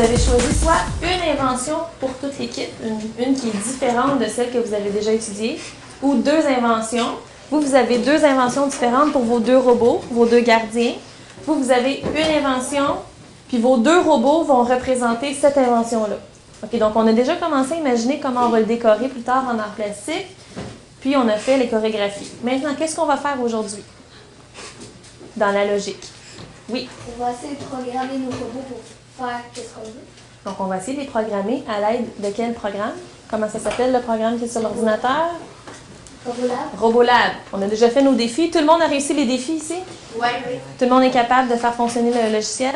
avez choisi soit une invention pour toute l'équipe, une qui est différente de celle que vous avez déjà étudiée, ou deux inventions. Vous avez deux inventions différentes pour vos deux robots, vos deux gardiens. Vous avez une invention, puis vos deux robots vont représenter cette invention-là. OK, donc on a déjà commencé à imaginer comment on va le décorer plus tard en art plastique, puis on a fait les chorégraphies. Maintenant, qu'est-ce qu'on va faire aujourd'hui? Dans la logique. Oui? On va essayer de programmer nos robots pour faire ce qu'on veut. Donc, on va essayer de les programmer à l'aide de quel programme? Comment ça s'appelle le programme qui est sur l'ordinateur? Robolab. Robolab. On a déjà fait nos défis. Tout le monde a réussi les défis ici? Oui. Tout le monde est capable de faire fonctionner le logiciel?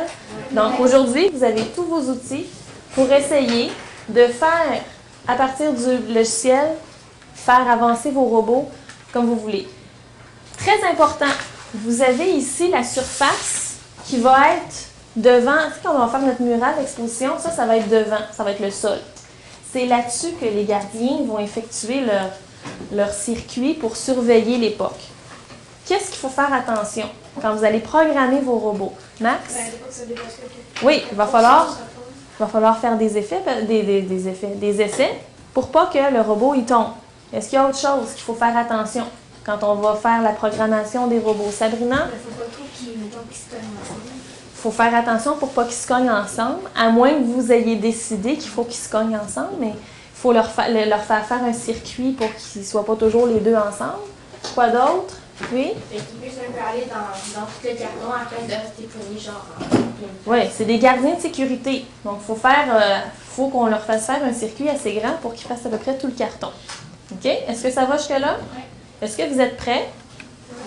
Donc, aujourd'hui, vous avez tous vos outils pour essayer de faire, à partir du logiciel, faire avancer vos robots comme vous voulez. Très important, vous avez ici la surface qui va être devant. Tu sais, quand on va faire notre mural d'exposition, ça va être devant, ça va être le sol. C'est là-dessus que les gardiens vont effectuer leur circuit pour surveiller l'époque. Qu'est-ce qu'il faut faire attention quand vous allez programmer vos robots? Max? Oui, il va falloir faire des effets, des essais pour pas que le robot il tombe. Est-ce qu'il y a autre chose qu'il faut faire attention quand on va faire la programmation des robots? Sabrina? Il faut pas trop qu'ils se cognent ensemble. Il faut faire attention pour pas qu'ils se cognent ensemble, à moins que vous ayez décidé qu'il faut qu'ils se cognent ensemble, mais il faut leur faire faire un circuit pour qu'ils ne soient pas toujours les deux ensemble. Quoi d'autre? Oui? Fait qu'ils puissent un peu aller dans tout le carton afin de rester pognés, genre. Oui, c'est des gardiens de sécurité. Donc, faut qu'on leur fasse faire un circuit assez grand pour qu'ils fassent à peu près tout le carton. OK? Est-ce que ça va jusque-là? Oui. Est-ce que vous êtes prêts?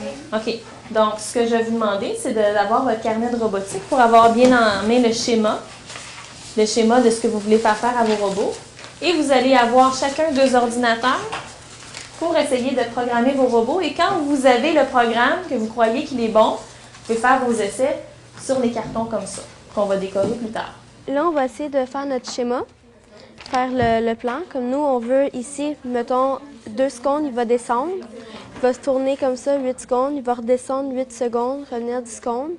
Oui. OK. Donc, ce que je vais vous demander, c'est d'avoir votre carnet de robotique pour avoir bien en main le schéma de ce que vous voulez faire à vos robots. Et vous allez avoir chacun deux ordinateurs pour essayer de programmer vos robots. Et quand vous avez le programme, que vous croyez qu'il est bon, vous pouvez faire vos essais sur les cartons comme ça, qu'on va décorer plus tard. Là, on va essayer de faire notre schéma, faire le plan. Comme nous, on veut ici, mettons, 2 secondes, il va descendre. Il va se tourner comme ça 8 secondes. Il va redescendre 8 secondes, revenir 10 secondes.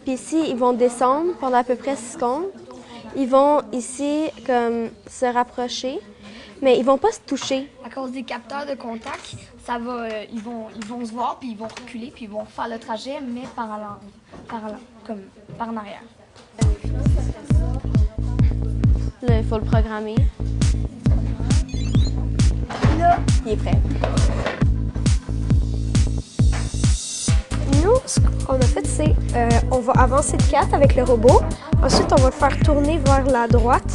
Puis ici, ils vont descendre pendant à peu près 6 secondes. Ils vont ici comme se rapprocher, mais ils vont pas se toucher. À cause des capteurs de contact, ils vont se voir, puis ils vont reculer, puis ils vont faire le trajet, mais par en arrière. Là, il faut le programmer. Là, il est prêt. Nous, ce qu'on a fait, c'est on va avancer de 4 avec le robot. Ensuite, on va le faire tourner vers la droite.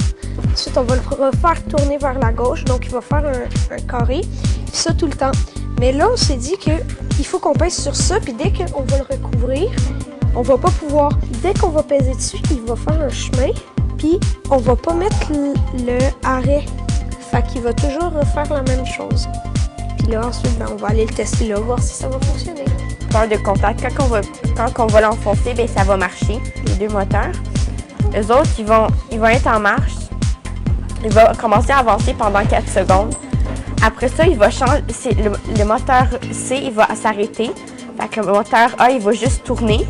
Ensuite, on va le refaire tourner vers la gauche. Donc, il va faire un carré. Puis ça tout le temps. Mais là, on s'est dit qu'il faut qu'on pèse sur ça. Puis dès qu'on va le recouvrir, on va pas pouvoir. Dès qu'on va peser dessus, il va faire un chemin. Puis on va pas mettre le arrêt. Fait qu'il va toujours refaire la même chose. Puis là, ensuite, on va aller le tester là, voir si ça va fonctionner. De contact, quand on va l'enfoncer, bien, ça va marcher, les deux moteurs. Eux autres, ils vont être en marche. Il va commencer à avancer pendant 4 secondes. Après ça, il va changer. Le moteur C, il va s'arrêter. Fait que le moteur A, il va juste tourner.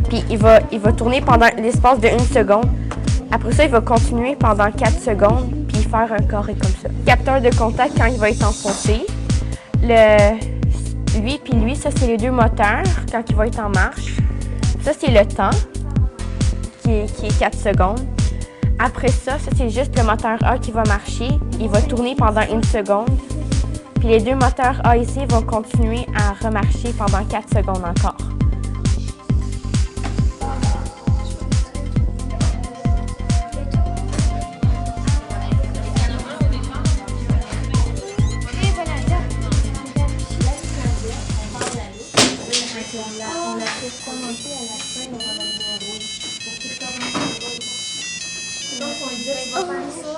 Puis il va tourner pendant l'espace de 1 seconde. Après ça, il va continuer pendant 4 secondes, puis faire un carré comme ça. Capteur de contact, quand il va être enfoncé. Lui, ça, c'est les deux moteurs quand il va être en marche. Ça, c'est le temps, qui est 4 secondes. Après ça, c'est juste le moteur A qui va marcher. Il va tourner pendant 1 seconde. Puis les deux moteurs A ici vont continuer à remarcher pendant 4 secondes encore. On la fait commencer à la fin, on va la mettre en rouge. Donc, on dit, tu vas faire ça.